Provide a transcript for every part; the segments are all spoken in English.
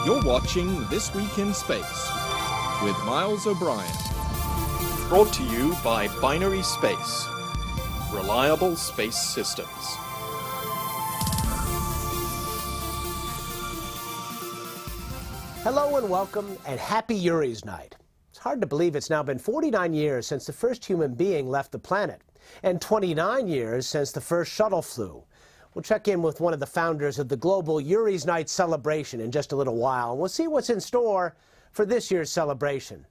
You're watching This Week in Space with Miles O'Brien. Brought to you by Binary Space. Reliable space systems. Hello and welcome, and happy Yuri's night. It's hard to believe it's now been 49 years since the first human being left the planet, and 29 years since the first shuttle flew. We'll check in with one of the founders of the global Yuri's Night celebration in just a little while, and we'll see what's in store for this year's celebration.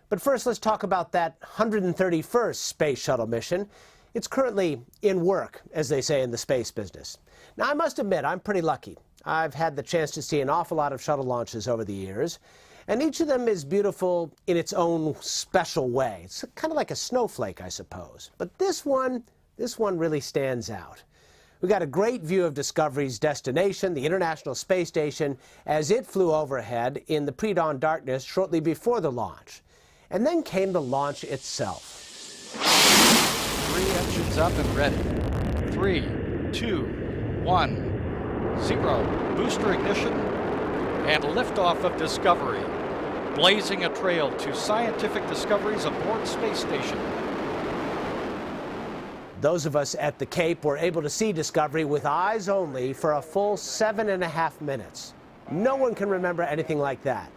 But first, let's talk about that 131st space shuttle mission. It's currently in work, as they say in the space business. Now, I must admit, I'm pretty lucky. I've had the chance to see an awful lot of shuttle launches over the years, and each of them is beautiful in its own special way. It's kind of like a snowflake, I suppose. But this one really stands out. We got a great view of Discovery's destination, the International Space Station, as it flew overhead in the pre-dawn darkness shortly before the launch. And then came the launch itself. 3 engines up and ready. 3, 2, 1, 0. Booster ignition and liftoff of Discovery, blazing a trail to scientific discoveries aboard Space Station. Those of us at the Cape were able to see Discovery with eyes only for a full 7.5 minutes. No one can remember anything like that.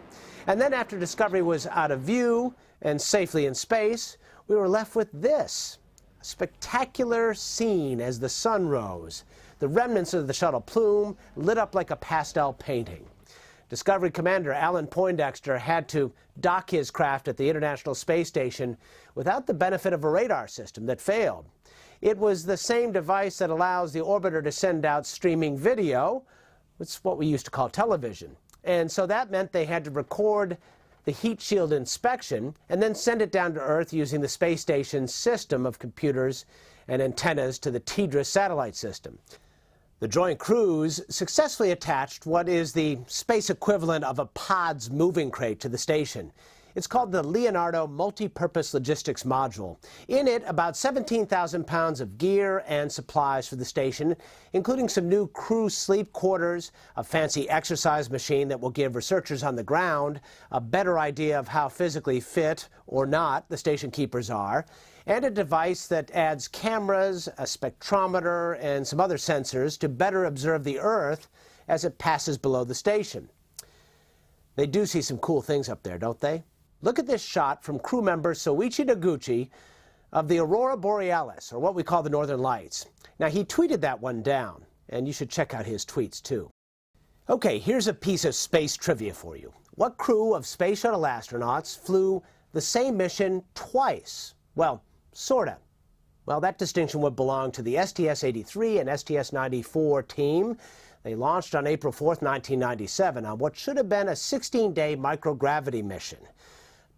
And then after Discovery was out of view and safely in space, we were left with this. A spectacular scene as the sun rose. The remnants of the shuttle plume lit up like a pastel painting. Discovery Commander Alan Poindexter had to dock his craft at the International Space Station without the benefit of a radar system that failed. It was the same device that allows the orbiter to send out streaming video. It's what we used to call television. And so that meant they had to record the heat shield inspection and then send it down to Earth using the space station's system of computers and antennas to the TDRS satellite system. The joint crews successfully attached what is the space equivalent of a pod's moving crate to the station. It's called the Leonardo Multi-Purpose Logistics Module. In it, about 17,000 pounds of gear and supplies for the station, including some new crew sleep quarters, a fancy exercise machine that will give researchers on the ground a better idea of how physically fit or not the station keepers are, and a device that adds cameras, a spectrometer, and some other sensors to better observe the Earth as it passes below the station. They do see some cool things up there, don't they? Look at this shot from crew member Soichi Noguchi of the aurora borealis, or what we call the Northern Lights. Now, he tweeted that one down, and you should check out his tweets, too. Okay, here's a piece of space trivia for you. What crew of space shuttle astronauts flew the same mission twice? Well, sorta. Well, that distinction would belong to the STS-83 and STS-94 team. They launched on April 4th, 1997, on what should have been a 16-day microgravity mission.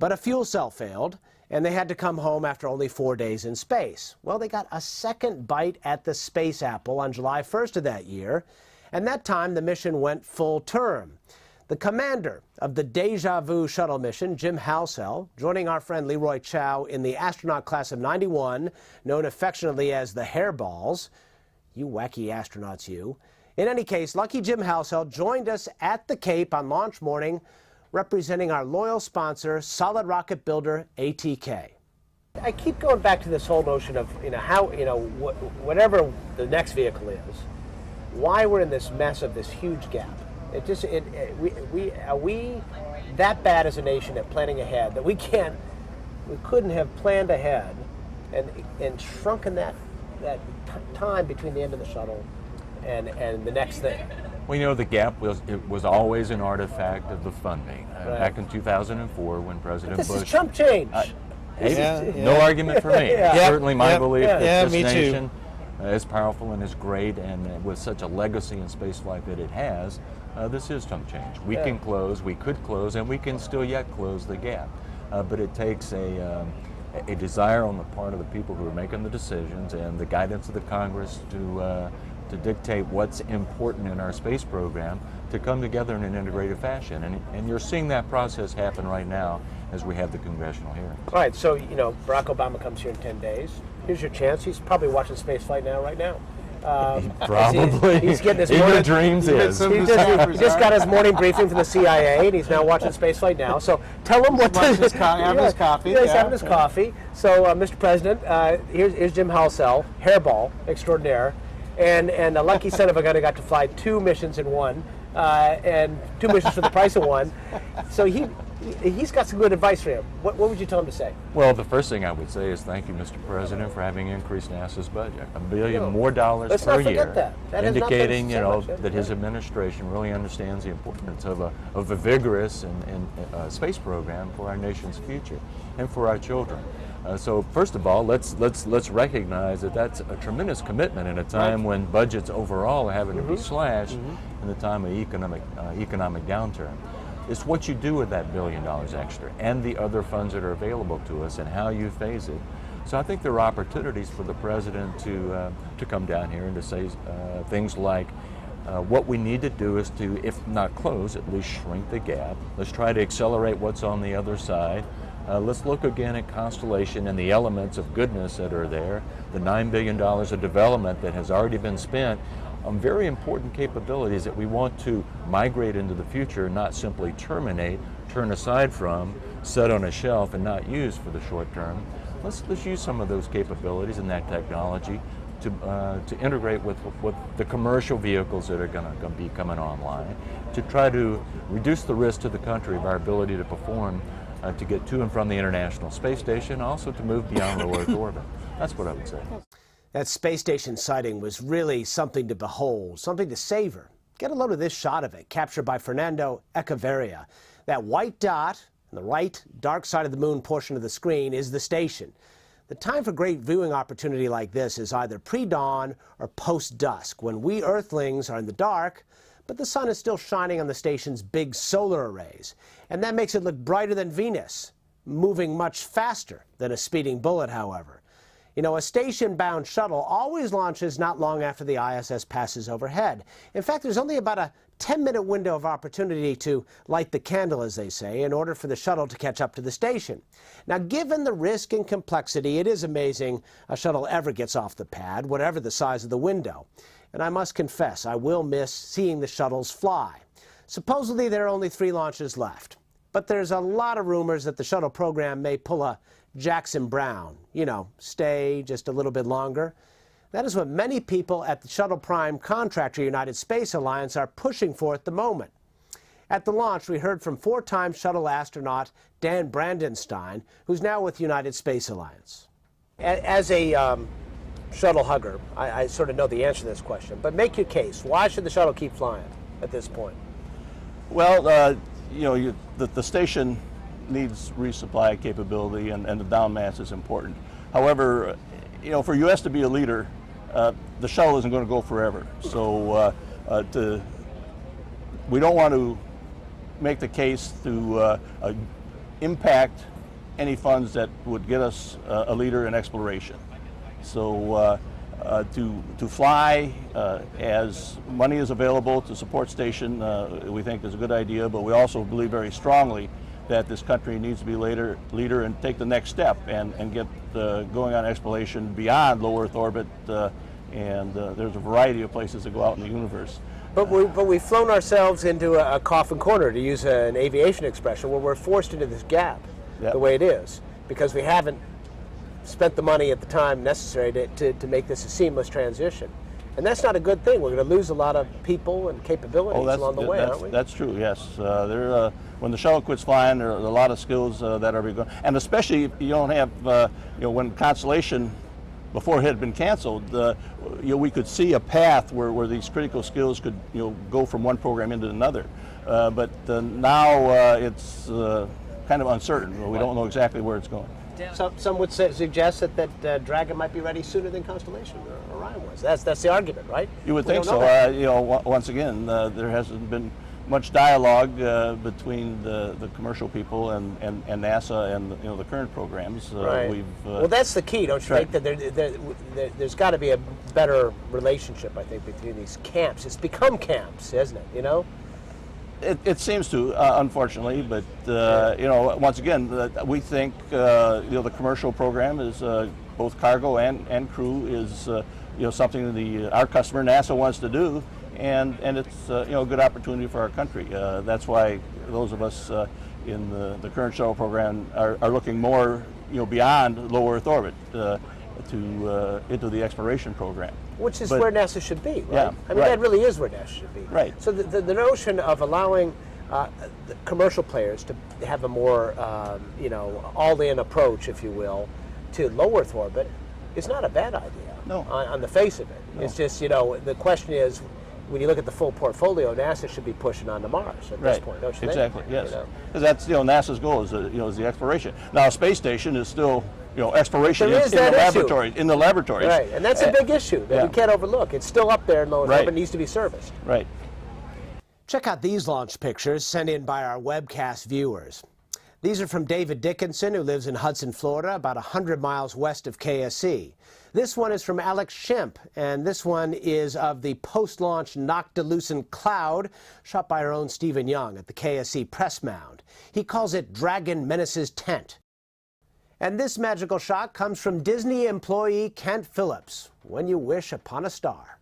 But a fuel cell failed, and they had to come home after only 4 days in space. Well, they got a second bite at the space apple on July 1st of that year, and that time the mission went full term. The commander of the Deja Vu shuttle mission, Jim Halsell, joining our friend Leroy Chow in the astronaut class of 91, known affectionately as the Hairballs. You wacky astronauts, you. In any case, lucky Jim Halsell joined us at the Cape on launch morning, representing our loyal sponsor, solid rocket builder ATK. I keep going back to this whole notion of, how, whatever the next vehicle is, why we're in this mess of this huge gap. Are we that bad as a nation at planning ahead that we couldn't have planned ahead and shrunken that time between the end of the shuttle and the next thing? Well, the gap was always an artifact of the funding. Right. Back in 2004, when President Bush... This is Trump change. No argument for me. Certainly my belief that this me nation is powerful and is great, and with such a legacy in spaceflight that it has, this is Trump change. We can close, we could close, and we can still yet close the gap. But it takes a desire on the part of the people who are making the decisions and the guidance of the Congress to dictate what's important in our space program to come together in an integrated fashion. And you're seeing that process happen right now as we have the congressional hearings. All right, so, Barack Obama comes here in 10 days. Here's your chance. He's probably watching spaceflight right now. Probably. He's getting his In morning. your dreams is. He just got his morning briefing from the CIA, and he's now watching spaceflight now. So tell him what having his coffee. Yeah, he's having his coffee. So, Mr. President, here's Jim Halsell, hairball extraordinaire, and a lucky son of a gun who got to fly 2 missions in one, and 2 missions for the price of one. So he's got some good advice for him. What would you tell him to say? Well, the first thing I would say is thank you, Mr. President, for having increased NASA's budget. $1 billion more Let's per not forget year, that. That has not been indicating so much, that his administration really understands the importance of a vigorous and space program for our nation's future and for our children. So first of all, let's recognize that that's a tremendous commitment in a time when budgets overall are having to be slashed in the time of economic downturn. It's what you do with that $1 billion extra and the other funds that are available to us and how you phase it. So I think there are opportunities for the president to come down here and to say things like, what we need to do is to, if not close, at least shrink the gap. Let's try to accelerate what's on the other side. Let's look again at Constellation and the elements of goodness that are there, the $9 billion of development that has already been spent on very important capabilities that we want to migrate into the future, not simply terminate, turn aside from, set on a shelf and not use for the short term. Let's use some of those capabilities and that technology to integrate with the commercial vehicles that are going to be coming online, to try to reduce the risk to the country of our ability to perform, to get to and from the International Space Station, also to move beyond low Earth orbit. That's what I would say. That space station sighting was really something to behold, something to savor. Get a load of this shot of it, captured by Fernando Echeverria. That white dot on the right, dark side of the moon portion of the screen is the station. The time for great viewing opportunity like this is either pre-dawn or post-dusk, when we Earthlings are in the dark, but the sun is still shining on the station's big solar arrays. And that makes it look brighter than Venus, moving much faster than a speeding bullet, however. You know, a station-bound shuttle always launches not long after the ISS passes overhead. In fact, there's only about a 10-minute window of opportunity to light the candle, as they say, in order for the shuttle to catch up to the station. Now, given the risk and complexity, it is amazing a shuttle ever gets off the pad, whatever the size of the window. And I must confess, I will miss seeing the shuttles fly. Supposedly, there are only 3 launches left. But there's a lot of rumors that the shuttle program may pull a Jackson Brown, you know, stay just a little bit longer. That is what many people at the shuttle prime contractor United Space Alliance are pushing for at the moment. At the launch, we heard from 4-time shuttle astronaut Dan Brandenstein, who's now with United Space Alliance. As a shuttle hugger, I sort of know the answer to this question, but make your case. Why should the shuttle keep flying at this point? Well, you know, the station needs resupply capability, and the down mass is important. However, you know, for U.S. to be a leader, the shuttle isn't going to go forever. So we don't want to make the case to impact any funds that would get us a leader in exploration. So to fly as money is available to support station, we think is a good idea, but we also believe very strongly that this country needs to be leader and take the next step and get going on exploration beyond low Earth orbit, and there's a variety of places to go out in the universe. But we've flown ourselves into a coffin corner, to use an aviation expression, where we're forced into this gap, the way it is, because we haven't spent the money at the time necessary to make this a seamless transition. And that's not a good thing. We're going to lose a lot of people and capabilities along the way, aren't we? That's true, yes. When the shuttle quits flying, there are a lot of skills that are going, and especially if you don't have, you know, when Constellation, before it had been canceled, you know, we could see a path where these critical skills could, you know, go from one program into another. But now it's kind of uncertain. We don't know exactly where it's going. Some would suggest that Dragon might be ready sooner than Constellation or Orion was. That's the argument, right? You would think so. You know, once again, there hasn't been much dialogue between the commercial people and NASA and you know, the current programs. Right. Well, that's the key, don't you think? That there's got to be a better relationship, I think, between these camps. It's become camps, hasn't it? You know. It seems to, unfortunately, but you know, once again, we think you know, the commercial program is both cargo and crew is something our customer NASA wants to do, and it's a good opportunity for our country. That's why those of us in the current shuttle program are looking more beyond low Earth orbit into the exploration program. Which is where NASA should be, right? Yeah, I mean, that really is where NASA should be. Right. So the notion of allowing the commercial players to have a more, all-in approach, if you will, to low Earth orbit is not a bad idea. No. On the face of it. No. It's just, the question is, when you look at the full portfolio, NASA should be pushing on to Mars at this point, don't you Exactly, think? yes. Because that's, NASA's goal is the exploration. Now, a space station is still, exploration There is in the that issue. laboratories. In the laboratories. Right, and that's a big issue that we can't overlook. It's still up there in low Earth orbit, needs to be serviced. Right. Check out these launch pictures sent in by our webcast viewers. These are from David Dickinson, who lives in Hudson, Florida, about 100 miles west of KSC. This one is from Alex Schemp, and this one is of the post-launch Noctilucent Cloud, shot by our own Stephen Young at the KSC press mound. He calls it Dragon Menace's tent. And this magical shot comes from Disney employee Kent Phillips, When You Wish Upon a Star.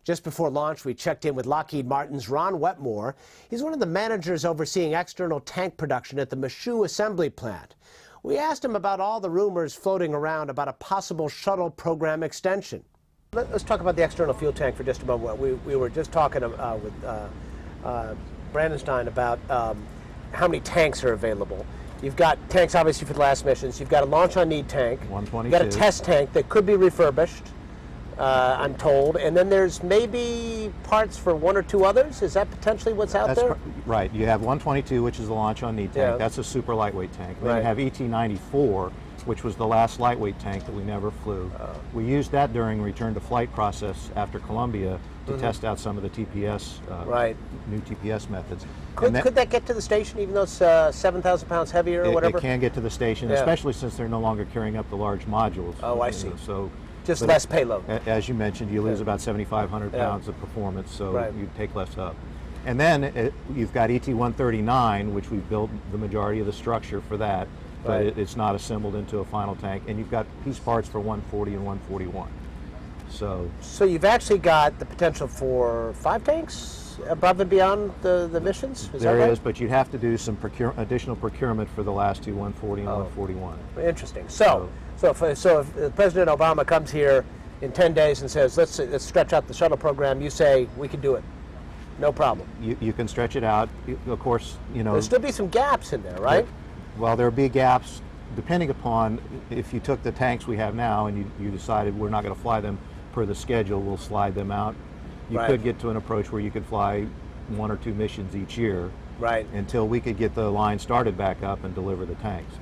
Just before launch, we checked in with Lockheed Martin's Ron Wetmore. He's one of the managers overseeing external tank production at the Michoud assembly plant. We asked him about all the rumors floating around about a possible shuttle program extension. Let's talk about the external fuel tank for just a moment. We were just talking with Brandenstein about how many tanks are available. You've got tanks, obviously, for the last missions. You've got a launch-on-need tank. 122. You've got a test tank that could be refurbished, I'm told. And then there's maybe parts for one or two others? Is that potentially what's out there? Right. You have 122, which is the launch-on-need tank. That's a super lightweight tank. Then you have ET-94, which was the last lightweight tank that we never flew. We used that during return-to-flight process after Columbia to test out some of the TPS, new TPS methods. Could that get to the station, even though it's 7,000 pounds heavier or whatever? It can get to the station, especially since they're no longer carrying up the large modules. Oh, I see. So just less payload. As you mentioned, you lose about 7,500 pounds of performance, so you take less up. And then you've got ET-139, which we've built the majority of the structure for that, but it's not assembled into a final tank. And you've got piece parts for 140 and 141. So you've actually got the potential for 5 tanks above and beyond the missions? There is, but you'd have to do some additional procurement for the last two, 140 and 141. Interesting. So if President Obama comes here in 10 days and says, let's stretch out the shuttle program, you say, we can do it. No problem. You can stretch it out. Of course, There'll still be some gaps in there, right? Well, there'll be gaps depending upon if you took the tanks we have now and you decided we're not going to fly them per the schedule, we'll slide them out. You could get to an approach where you could fly 1 or 2 missions each year until we could get the line started back up and deliver the tanks.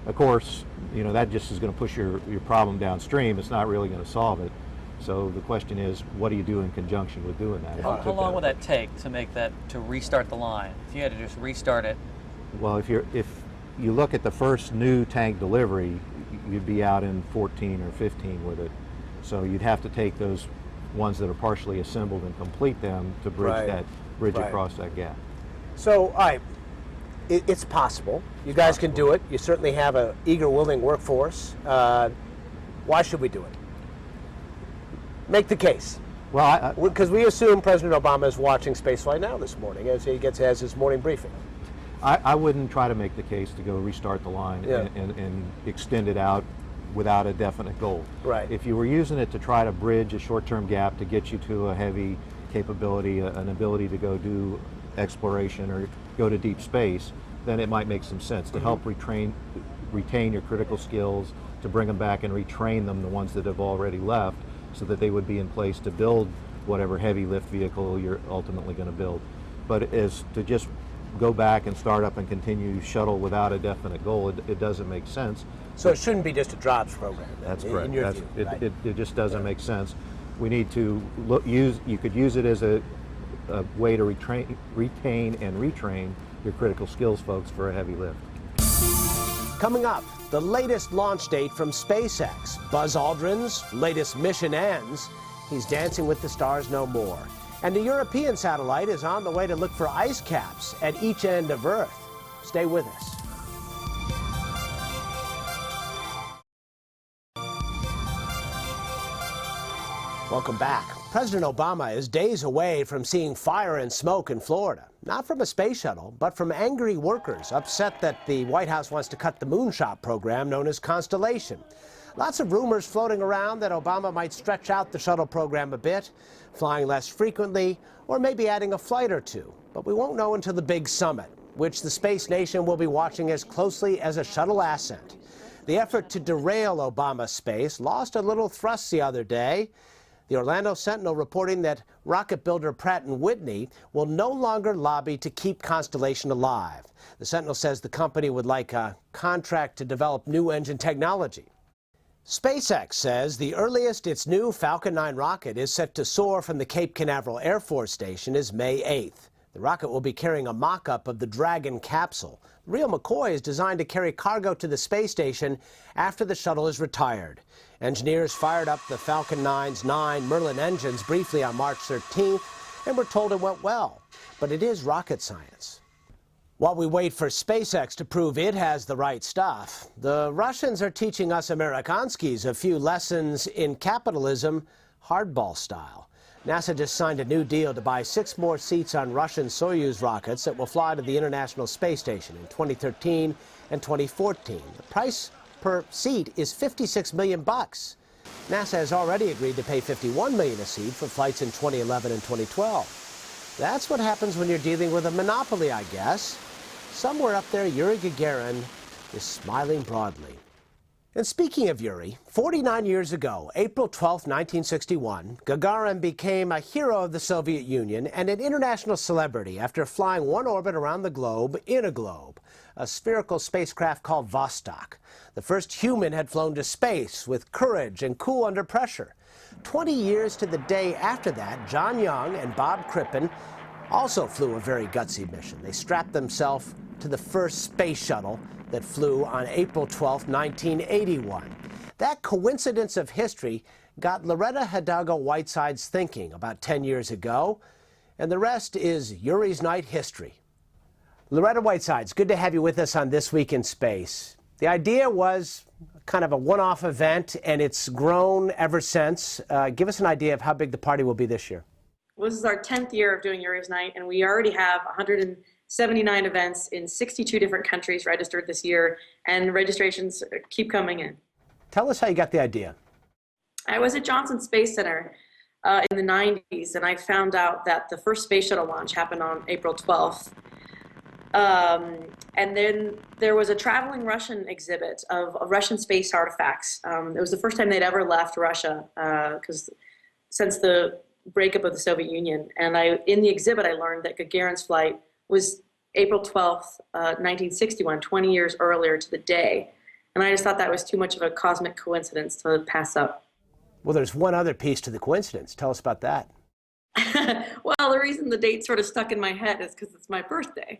Of course, that just is going to push your problem downstream. It's not really going to solve it. So the question is, what do you do in conjunction with doing that? How long will that take to restart the line? If you had to just restart it? Well, if you look at the first new tank delivery, you'd be out in 14 or 15 with it. So you'd have to take those ones that are partially assembled and complete them to bridge across that gap. So, all right, it's possible. You guys can do it. You certainly have an eager, willing workforce. Why should we do it? Make the case. Well, because we assume President Obama is watching Spaceflight Now this morning as he has his morning briefing. I wouldn't try to make the case to go restart the line and extend it out without a definite goal. Right. If you were using it to try to bridge a short-term gap to get you to a heavy capability, an ability to go do exploration or go to deep space, then it might make some sense to help retain your critical skills, to bring them back and retrain them, the ones that have already left, so that they would be in place to build whatever heavy lift vehicle you're ultimately going to build. But as to just go back and start up and continue shuttle without a definite goal, it doesn't make sense. So it shouldn't be just a drops program. That's correct. In your view, it just doesn't make sense. We need to you could use it as a way to retain and retrain your critical skills folks for a heavy lift. Coming up, the latest launch date from SpaceX. Buzz Aldrin's latest mission ends. He's dancing with the stars no more. And a European satellite is on the way to look for ice caps at each end of Earth. Stay with us. Welcome back. President Obama is days away from seeing fire and smoke in Florida. Not from a space shuttle, but from angry workers upset that the White House wants to cut the moonshot program known as Constellation. Lots of rumors floating around that Obama might stretch out the shuttle program a bit, flying less frequently, or maybe adding a flight or two. But we won't know until the big summit, which the space nation will be watching as closely as a shuttle ascent. The effort to derail Obama's space lost a little thrust the other day. The Orlando Sentinel reporting that rocket builder Pratt & Whitney will no longer lobby to keep Constellation alive. The Sentinel says the company would like a contract to develop new engine technology. SpaceX says the earliest its new Falcon 9 rocket is set to soar from the Cape Canaveral Air Force Station is May 8th. The rocket will be carrying a mock-up of the Dragon capsule. The real McCoy is designed to carry cargo to the space station after the shuttle is retired. Engineers fired up the Falcon 9's 9 Merlin engines briefly on March 13th and were told it went well. But it is rocket science. While we wait for SpaceX to prove it has the right stuff, the Russians are teaching us Amerikanskis a few lessons in capitalism, hardball style. NASA just signed a new deal to buy 6 more seats on Russian Soyuz rockets that will fly to the International Space Station in 2013 and 2014. The price per seat is $56 million. NASA has already agreed to pay $51 million a seat for flights in 2011 and 2012. That's what happens when you're dealing with a monopoly, I guess. Somewhere up there, Yuri Gagarin is smiling broadly. And speaking of Yuri, 49 years ago, April 12, 1961, Gagarin became a hero of the Soviet Union and an international celebrity after flying one orbit around the globe in a globe, a spherical spacecraft called Vostok. The first human had flown to space with courage and cool under pressure. 20 years to the day after that, John Young and Bob Crippen also flew a very gutsy mission. They strapped themselves to the first space shuttle that flew on April 12, 1981. That coincidence of history got Loretta Hidalgo-Whitesides thinking about 10 years ago, and the rest is Yuri's Night history. Loretta Whitesides, good to have you with us on This Week in Space. The idea was kind of a one-off event, and it's grown ever since. Give us an idea of how big the party will be this year. Well, this is our 10th year of doing Yuri's Night, and we already have 179 events in 62 different countries registered this year, and registrations keep coming in. Tell us how you got the idea. I was at Johnson Space Center in the 90s, and I found out that the first space shuttle launch happened on April 12th. And then there was a traveling Russian exhibit of Russian space artifacts. It was the first time they'd ever left Russia since the breakup of the Soviet Union. And in the exhibit, I learned that Gagarin's flight was April 12th, 1961, 20 years earlier to the day. And I just thought that was too much of a cosmic coincidence to pass up. Well, there's one other piece to the coincidence. Tell us about that. Well, the reason the date sort of stuck in my head is because it's my birthday.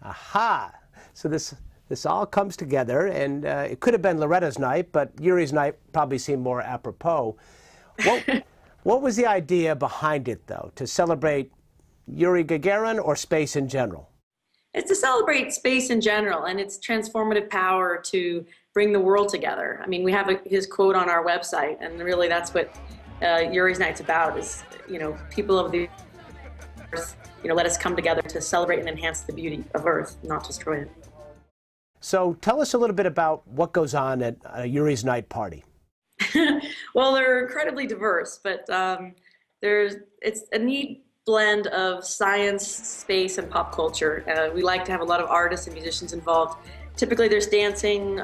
Aha! So this all comes together, and it could have been Loretta's night, but Yuri's night probably seemed more apropos. What was the idea behind it, though, to celebrate Yuri Gagarin or space in general? It's to celebrate space in general and its transformative power to bring the world together. I mean, we have his quote on our website, and really that's what Yuri's Night's about, is, people of the Earth, let us come together to celebrate and enhance the beauty of Earth, not destroy it. So tell us a little bit about what goes on at Yuri's Night party. Well, they're incredibly diverse, but it's a neat blend of science, space, and pop culture. We like to have a lot of artists and musicians involved. Typically there's dancing,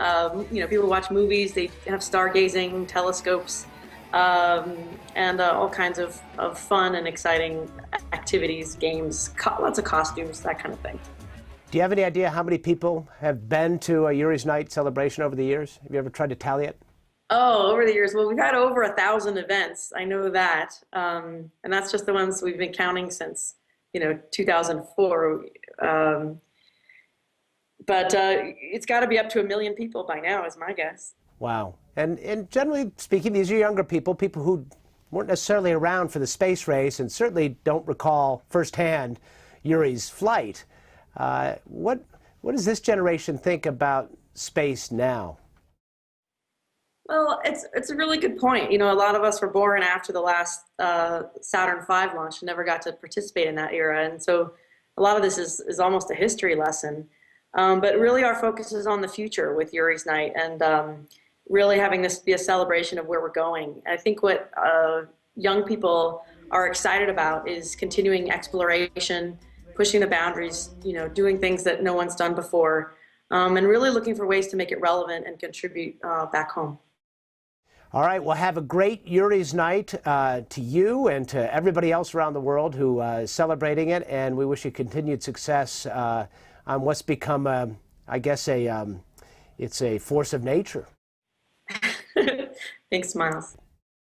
people watch movies, they have stargazing, telescopes, and all kinds of fun and exciting activities, games, lots of costumes, that kind of thing. Do you have any idea how many people have been to a Yuri's Night celebration over the years? Have you ever tried to tally it? Oh, over the years, well, we've had over 1,000 events. I know that, and that's just the ones we've been counting since, 2004. But it's got to be up to 1 million people by now, is my guess. Wow. And generally speaking, these are younger people who weren't necessarily around for the space race and certainly don't recall firsthand Yuri's flight. What does this generation think about space now? Well, it's a really good point. You know, a lot of us were born after the last Saturn V launch and never got to participate in that era. And so a lot of this is almost a history lesson. But really our focus is on the future with Yuri's Night and really having this be a celebration of where we're going. I think what young people are excited about is continuing exploration, pushing the boundaries, you know, doing things that no one's done before, and really looking for ways to make it relevant and contribute back home. All right, well, have a great Yuri's Night to you and to everybody else around the world who is celebrating it, and we wish you continued success on what's become, I guess, it's a force of nature. Thanks, Miles.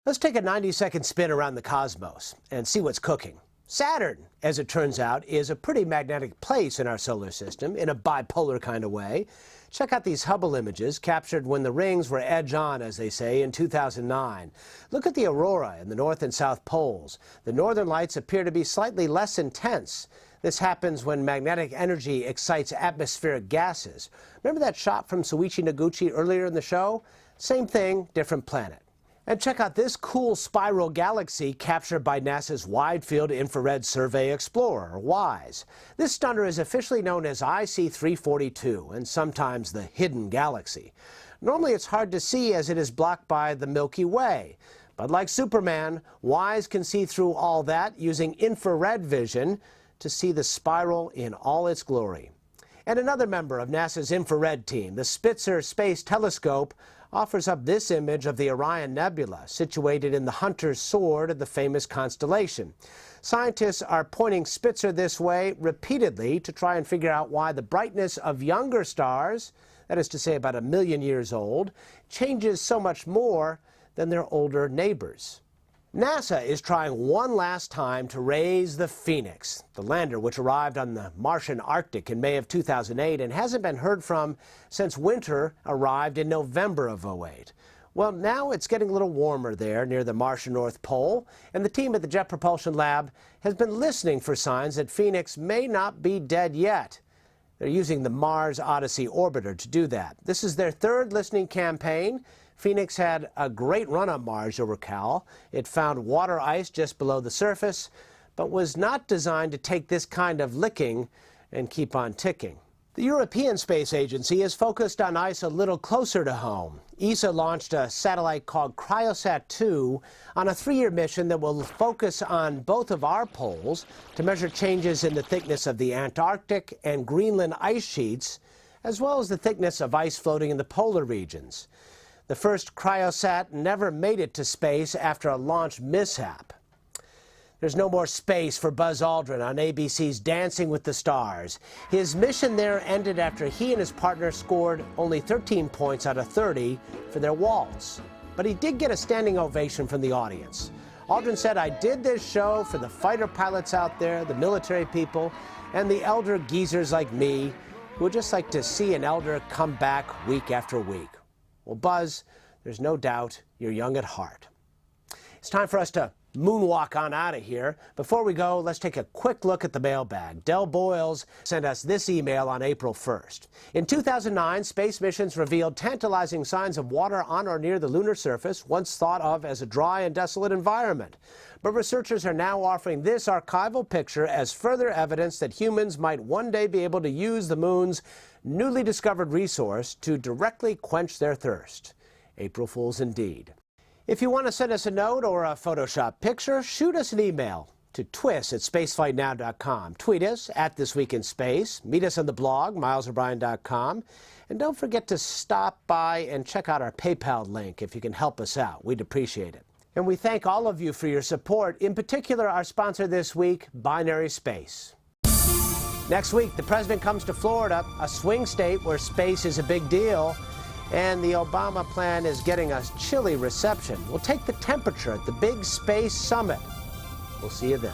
Let's take a 90-second spin around the cosmos and see what's cooking. Saturn, as it turns out, is a pretty magnetic place in our solar system in a bipolar kind of way. Check out these Hubble images captured when the rings were edge-on, as they say, in 2009. Look at the aurora in the north and south poles. The northern lights appear to be slightly less intense. This happens when magnetic energy excites atmospheric gases. Remember that shot from Soichi Noguchi earlier in the show? Same thing, different planet. And check out this cool spiral galaxy captured by NASA's Wide Field Infrared Survey Explorer, or WISE. This stunner is officially known as IC 342, and sometimes the Hidden Galaxy. Normally it's hard to see as it is blocked by the Milky Way. But like Superman, WISE can see through all that using infrared vision to see the spiral in all its glory. And another member of NASA's infrared team, the Spitzer Space Telescope, offers up this image of the Orion Nebula, situated in the Hunter's Sword of the famous constellation. Scientists are pointing Spitzer this way repeatedly to try and figure out why the brightness of younger stars, that is to say about 1 million years old, changes so much more than their older neighbors. NASA is trying one last time to raise the Phoenix, the lander which arrived on the Martian Arctic in May of 2008 and hasn't been heard from since Winter arrived in November of 2008. Well, now it's getting a little warmer there near the Martian North Pole, and the team at the Jet Propulsion Lab has been listening for signs that Phoenix may not be dead yet. They're using the Mars Odyssey orbiter to do that. This is their third listening campaign. Phoenix had a great run on Mars, you'll recall. It found water ice just below the surface, but was not designed to take this kind of licking and keep on ticking. The European Space Agency is focused on ice a little closer to home. ESA launched a satellite called Cryosat-2 on a 3-year mission that will focus on both of our poles to measure changes in the thickness of the Antarctic and Greenland ice sheets, as well as the thickness of ice floating in the polar regions. The first Cryosat never made it to space after a launch mishap. There's no more space for Buzz Aldrin on ABC's Dancing with the Stars. His mission there ended after he and his partner scored only 13 points out of 30 for their waltz. But he did get a standing ovation from the audience. Aldrin said, "I did this show for the fighter pilots out there, the military people, and the elder geezers like me who would just like to see an elder come back week after week." Well, Buzz, there's no doubt you're young at heart. It's time for us to moonwalk on out of here. Before we go, let's take a quick look at the mailbag. Del Boyles sent us this email on April 1st. In 2009, space missions revealed tantalizing signs of water on or near the lunar surface, once thought of as a dry and desolate environment. But researchers are now offering this archival picture as further evidence that humans might one day be able to use the moon's newly discovered resource to directly quench their thirst. April Fools indeed. If you want to send us a note or a Photoshop picture, shoot us an email to twist@spaceflightnow.com. Tweet us @thisweekinspace. Meet us on the blog, milesobrien.com. And don't forget to stop by and check out our PayPal link if you can help us out. We'd appreciate it. And we thank all of you for your support, in particular our sponsor this week, Binary Space. Next week, the president comes to Florida, a swing state where space is a big deal, and the Obama plan is getting a chilly reception. We'll take the temperature at the big space summit. We'll see you then.